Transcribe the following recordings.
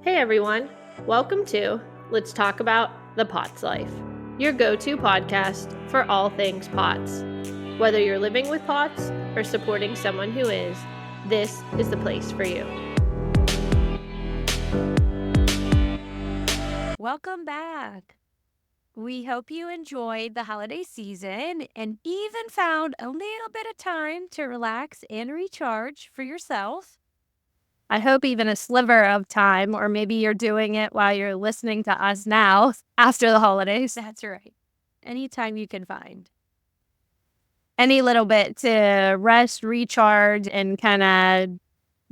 Hey everyone, welcome to Let's Talk About the POTSlife, your go-to podcast for all things POTS. Whether you're living with POTS or supporting someone who is, this is the place for you. Welcome back. We hope you enjoyed the holiday season and even found a little bit of time to relax and recharge for yourself. I hope even a sliver of time, or maybe you're doing it while you're listening to us now after the holidays. That's right. Anytime you can find. Any little bit to rest, recharge, and kind of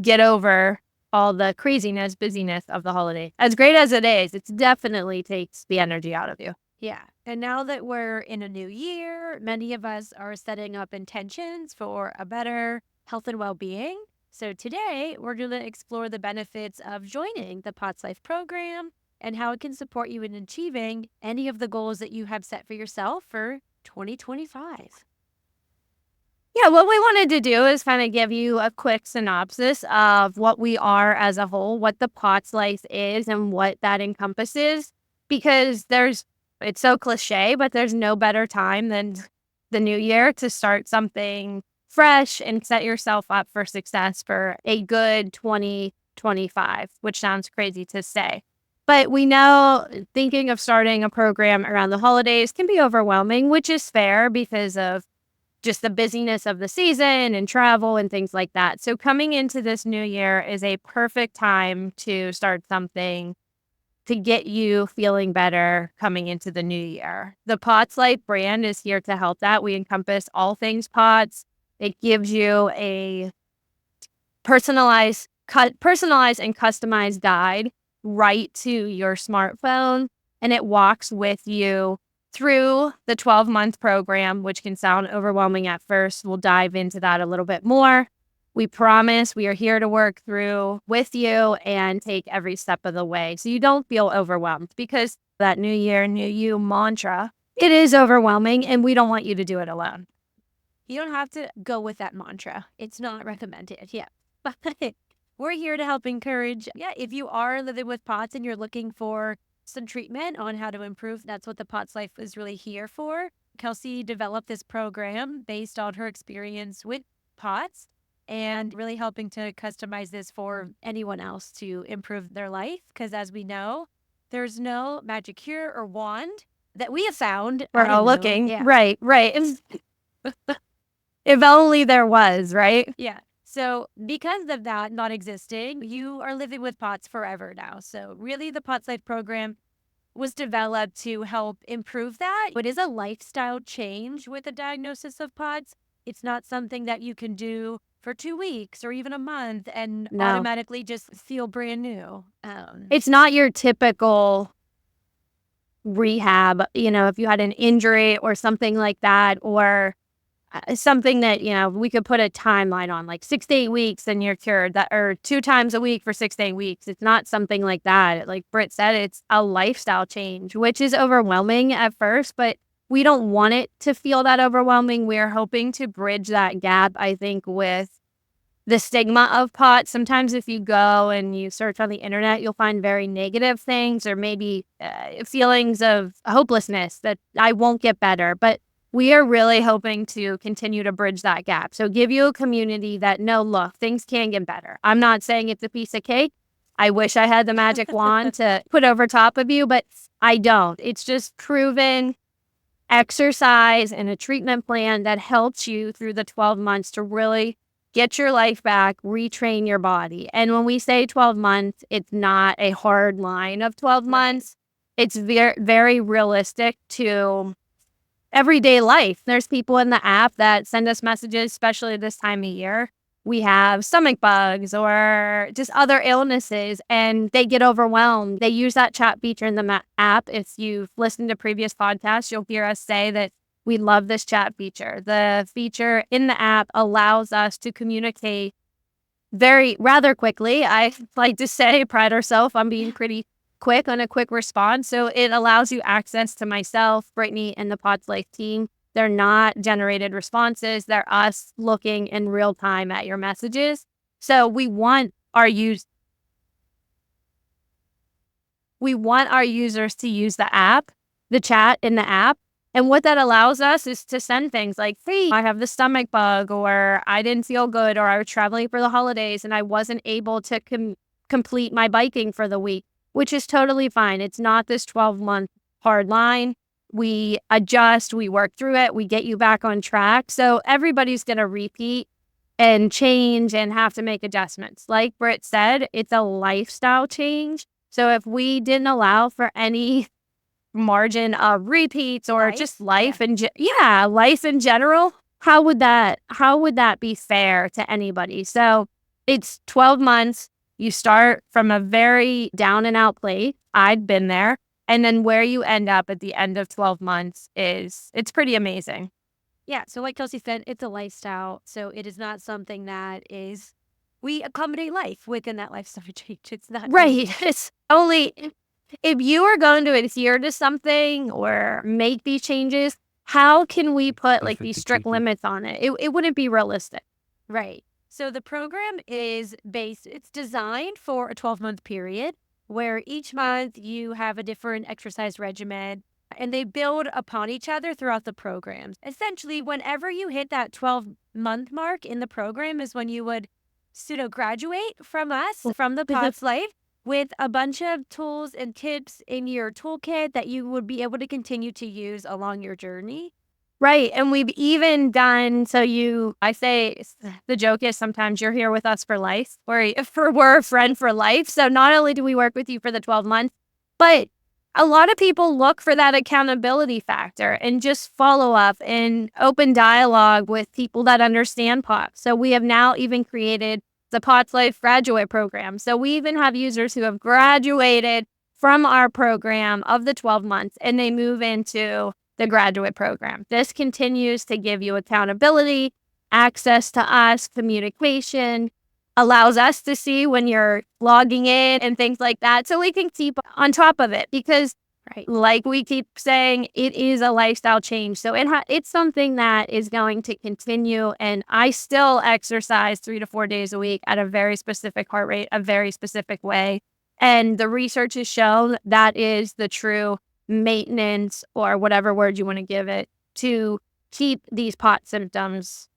get over all the craziness, busyness of the holiday. As great as it is, it definitely takes the energy out of you. Yeah. And now that we're in a new year, many of us are setting up intentions for a better health and well-being. So today, we're going to explore the benefits of joining the POTSlife program and how it can support you in achieving any of the goals that you have set for yourself for 2025. Yeah, what we wanted to do is kind of give you a quick synopsis of what we are as a whole, what the POTSlife is, and what that encompasses. Because it's so cliche, but there's no better time than the new year to start something fresh and set yourself up for success for a good 2025, which sounds crazy to say. But we know thinking of starting a program around the holidays can be overwhelming, which is fair because of just the busyness of the season and travel and things like that. So coming into this new year is a perfect time to start something to get you feeling better coming into the new year. The POTSlife brand is here to help that. We encompass all things POTS. It gives you a personalized and customized guide right to your smartphone, and it walks with you through the 12-month program, which can sound overwhelming at first. We'll dive into that a little bit more. We promise we are here to work through with you and take every step of the way so you don't feel overwhelmed, because that new year, new you mantra, it is overwhelming and we don't want you to do it alone. You don't have to go with that mantra. It's not recommended. Yeah. But we're here to help encourage. Yeah. If you are living with POTS and you're looking for some treatment on how to improve, that's what the POTSlife is really here for. Kelsey developed this program based on her experience with POTS and really helping to customize this for anyone else to improve their life. Because as we know, there's no magic cure or wand that we have found. We're all looking. Yeah. Right. If only there was, right? Yeah. So because of that not existing, you are living with POTS forever now. So really the POTSlife program was developed to help improve that. It is a lifestyle change with a diagnosis of POTS. It's not something that you can do for 2 weeks or even a month and automatically just feel brand new. It's not your typical rehab, if you had an injury or something like that, or something that, we could put a timeline on, like 6 to 8 weeks and you're cured, that, or 2 times a week for 6 to 8 weeks. It's not something like that. Like Britt said, it's a lifestyle change, which is overwhelming at first, but we don't want it to feel that overwhelming. We're hoping to bridge that gap, I think, with the stigma of POTS. Sometimes if you go and you search on the internet, you'll find very negative things, or maybe feelings of hopelessness that I won't get better. But we are really hoping to continue to bridge that gap. So give you a community that, no, look, things can get better. I'm not saying it's a piece of cake. I wish I had the magic wand to put over top of you, but I don't. It's just proven exercise and a treatment plan that helps you through the 12 months to really get your life back, retrain your body. And when we say 12 months, it's not a hard line of 12 months. It's very, very realistic to everyday life. There's people in the app that send us messages, especially this time of year. We have stomach bugs or just other illnesses, and they get overwhelmed. They use that chat feature in the app. If you've listened to previous podcasts, you'll hear us say that we love this chat feature. The feature in the app allows us to communicate rather quickly. I like to say, pride ourselves on being pretty quick on a quick response. So it allows you access to myself, Brittany, and the POTSlife team. They're not generated responses. They're us looking in real time at your messages. So we want our we want our users to use the app, the chat in the app. And what that allows us is to send things like, hey, I have the stomach bug, or I didn't feel good, or I was traveling for the holidays and I wasn't able to complete my biking for the week, which is totally fine. It's not this 12-month hard line. We adjust, we work through it, we get you back on track. So everybody's going to repeat and change and have to make adjustments. Like Britt said, it's a lifestyle change. So if we didn't allow for any margin of repeats or just life and life in general, how would that be fair to anybody? So it's 12 months. You start from a very down and out place. I'd been there. And then where you end up at the end of 12 months it's pretty amazing. Yeah. So like Kelsey said, it's a lifestyle. So it is not something that is, we accommodate life within that lifestyle change. It's not. Right. It's only if you are going to adhere to something or make these changes, how can we put like these strict limits on it? It wouldn't be realistic. Right. So the program is it's designed for a 12-month period where each month you have a different exercise regimen and they build upon each other throughout the programs. Essentially, whenever you hit that 12-month mark in the program is when you would pseudo graduate from us, from the POTSlife, with a bunch of tools and tips in your toolkit that you would be able to continue to use along your journey. Right. And we've even done, I say the joke is sometimes you're here with us for life, we're a friend for life. So not only do we work with you for the 12 months, but a lot of people look for that accountability factor and just follow up and open dialogue with people that understand POTS. So we have now even created the POTSlife graduate program. So we even have users who have graduated from our program of the 12 months and they move into the graduate program. This continues to give you accountability, access to us, communication, allows us to see when you're logging in and things like that. So we can keep on top of it because like we keep saying, it is a lifestyle change. So it's something that is going to continue. And I still exercise 3 to 4 days a week at a very specific heart rate, a very specific way. And the research has shown that is the true maintenance, or whatever word you want to give it, to keep these POTS symptoms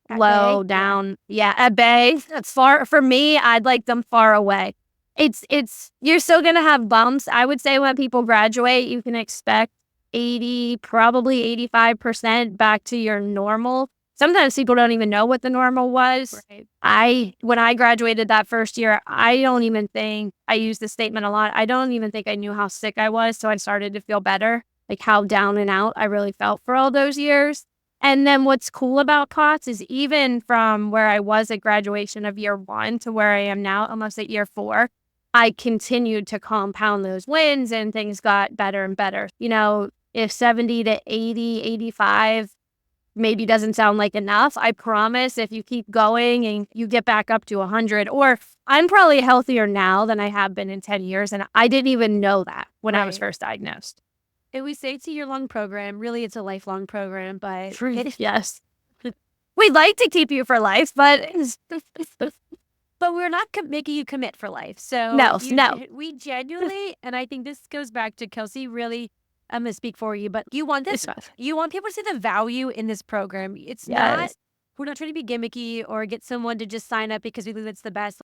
low, down, at bay. That's far for me. I'd like them far away. It's you're still gonna have bumps. I would say when people graduate, you can expect 80, probably 85% back to your normal. Sometimes people don't even know what the normal was. Right. When I graduated that first year, I don't even think, I use this statement a lot, I don't even think I knew how sick I was. So I started to feel better, like how down and out I really felt for all those years. And then what's cool about POTS is even from where I was at graduation of year 1 to where I am now, almost at year 4, I continued to compound those wins and things got better and better. You know, if 70 to 80, 85 maybe doesn't sound like enough, I promise if you keep going and you get back up to 100, or I'm probably healthier now than I have been in 10 years. And I didn't even know that when I was first diagnosed. And we say it's a year-long program. Really, it's a lifelong program, but yes. We'd like to keep you for life, but but we're not making you commit for life. So no. We genuinely, and I think this goes back to Kelsey, really, I'm going to speak for you, but you want people to see the value in this program. It's not, we're not trying to be gimmicky or get someone to just sign up because we think it's the best.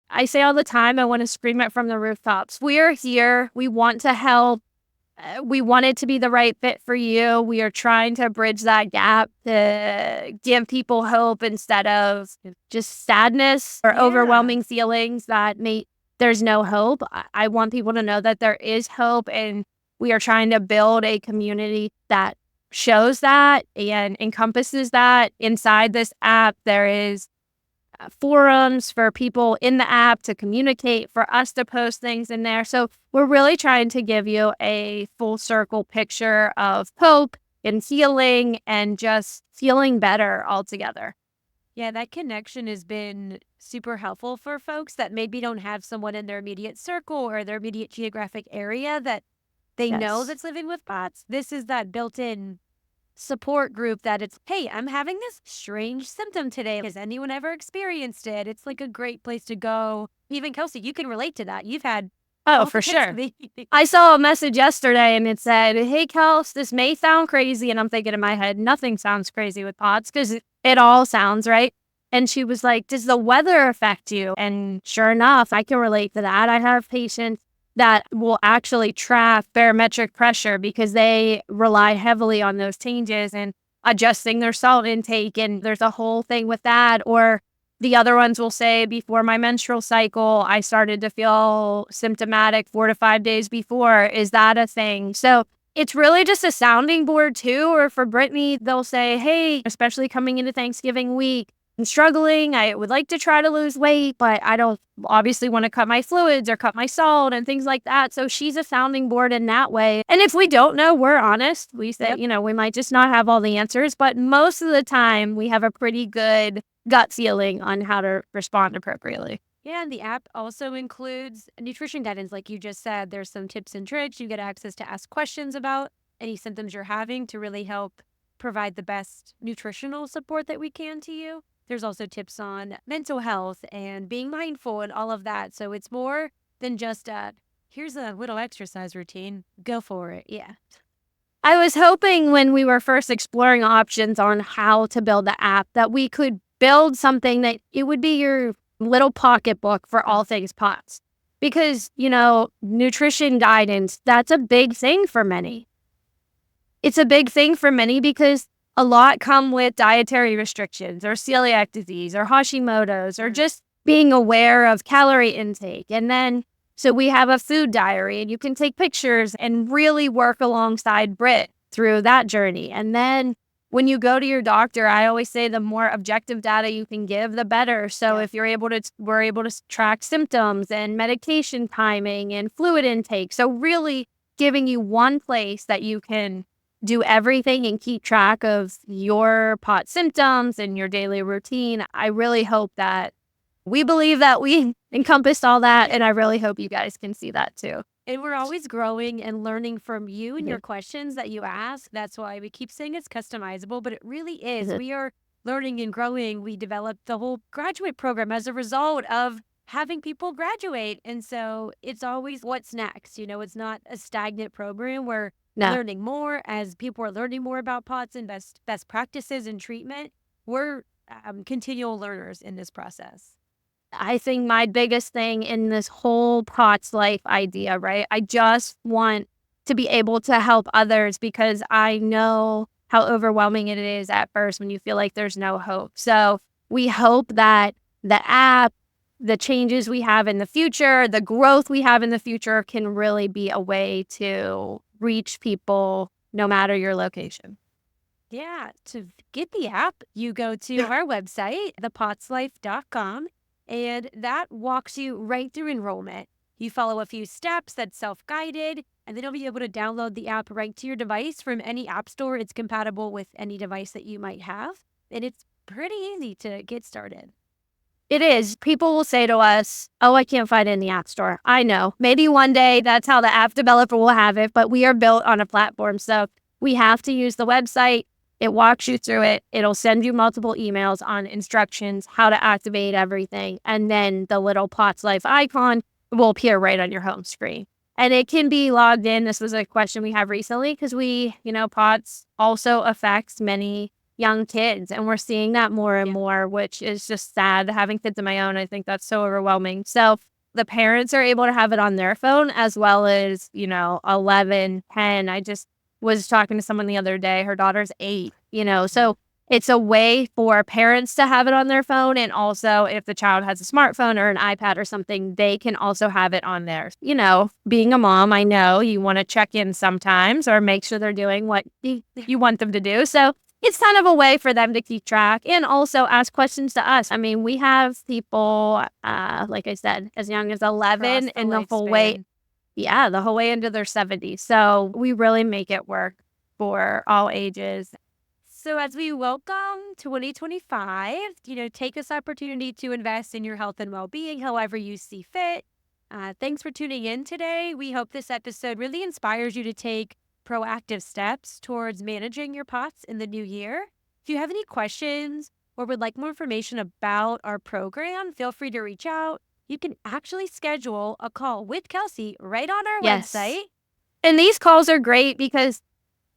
I say all the time, I want to scream it from the rooftops. We are here. We want to help. We want it to be the right fit for you. We are trying to bridge that gap to give people hope instead of just sadness or overwhelming feelings that there's no hope. I want people to know that there is hope, and we are trying to build a community that shows that and encompasses that. Inside this app, there is forums for people in the app to communicate, for us to post things in there. So we're really trying to give you a full circle picture of hope and healing and just feeling better altogether. Yeah, that connection has been super helpful for folks that maybe don't have someone in their immediate circle or their immediate geographic area that they know that's living with POTS. This is that built-in support group that it's, hey, I'm having this strange symptom today. Has anyone ever experienced it? It's like a great place to go. Even Kelsey, you can relate to that. You've had Oh, All for depends on sure. the I saw a message yesterday and it said, "Hey, Kels, this may sound crazy." And I'm thinking in my head, nothing sounds crazy with POTS because it all sounds right. And she was like, "Does the weather affect you?" And sure enough, I can relate to that. I have patients that will actually track barometric pressure because they rely heavily on those changes and adjusting their salt intake. And there's a whole thing with that. Or the other ones will say, before my menstrual cycle, I started to feel symptomatic 4 to 5 days before. Is that a thing? So it's really just a sounding board too. Or for Brittany, they'll say, "Hey, especially coming into Thanksgiving week, I'm struggling. I would like to try to lose weight, but I don't obviously want to cut my fluids or cut my salt and things like that." So she's a sounding board in that way. And if we don't know, we're honest. We say, Yep. we might just not have all the answers, but most of the time we have a pretty good gut feeling on how to respond appropriately. Yeah, and the app also includes nutrition guidance. Like you just said, there's some tips and tricks. You get access to ask questions about any symptoms you're having to really help provide the best nutritional support that we can to you. There's also tips on mental health and being mindful and all of that. So it's more than just here's a little exercise routine. Go for it. Yeah. I was hoping when we were first exploring options on how to build the app that we could build something that it would be your little pocketbook for all things POTS. Because, nutrition guidance, that's a big thing for many. It's a big thing for many because a lot come with dietary restrictions or celiac disease or Hashimoto's or just being aware of calorie intake. And then, so we have a food diary and you can take pictures and really work alongside Brit through that journey. And then when you go to your doctor, I always say the more objective data you can give, the better. So Yeah. if we're able to track symptoms and medication timing and fluid intake. So really giving you one place that you can do everything and keep track of your POT symptoms and your daily routine. I really hope that we believe that we encompassed all that, and I really hope you guys can see that too. And we're always growing and learning from you and your Mhm. questions that you ask. That's why we keep saying it's customizable, but it really is. Mhm. We are learning and growing. We developed the whole graduate program as a result of having people graduate. And so it's always what's next. It's not a stagnant program. We're No, learning more as people are learning more about POTS and best practices and treatment. We're continual learners in this process. I think my biggest thing in this whole POTSlife idea, right? I just want to be able to help others because I know how overwhelming it is at first when you feel like there's no hope. So we hope that the app, the changes we have in the future, the growth we have in the future can really be a way to reach people no matter your location. Yeah, to get the app, you go to our website, thepotslife.com, and that walks you right through enrollment. You follow a few steps that's self-guided, and then you'll be able to download the app right to your device from any app store. It's compatible with any device that you might have, and it's pretty easy to get started. It is. People will say to us, "Oh, I can't find it in the App Store." I know. Maybe one day that's how the app developer will have it, but we are built on a platform. So we have to use the website. It walks you through it. It'll send you multiple emails on instructions, how to activate everything. And then the little POTS Life icon will appear right on your home screen. And it can be logged in. This was a question we have recently because POTS also affects many young kids. And we're seeing that more and Yeah. more, which is just sad. Having kids of my own, I think that's so overwhelming. So the parents are able to have it on their phone as well as, 11, 10. I just was talking to someone the other day. Her daughter's 8, so it's a way for parents to have it on their phone. And also, if the child has a smartphone or an iPad or something, they can also have it on theirs. Being a mom, I know you want to check in sometimes or make sure they're doing what you want them to do. So it's kind of a way for them to keep track and also ask questions to us. I mean, we have people, like I said, as young as 11 Across the and the whole way, lifespan. yeah, the whole way into their 70s. So we really make it work for all ages. So as we welcome 2025, take this opportunity to invest in your health and well-being however you see fit. Thanks for tuning in today. We hope this episode really inspires you to take proactive steps towards managing your POTS in the new year. If you have any questions or would like more information about our program, feel free to reach out. you can actually schedule a call with Kelsey right on our Yes. website. And these calls are great because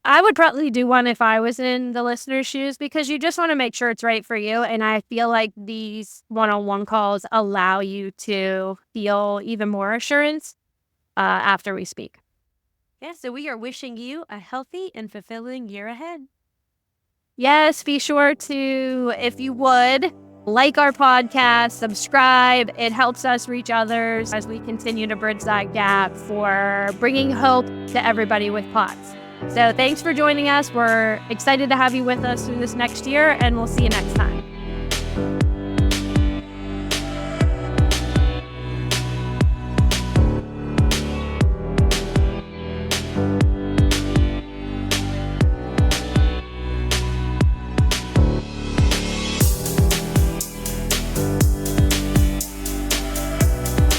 I would probably do one if I was in the listener's shoes, because you just want to make sure it's right for you. And I feel like these one-on-one calls allow you to feel even more assurance after we speak. Yeah, so we are wishing you a healthy and fulfilling year ahead. Yes, be sure to, if you would, like our podcast, subscribe. It helps us reach others as we continue to bridge that gap for bringing hope to everybody with POTS. So thanks for joining us. We're excited to have you with us through this next year, and we'll see you next time.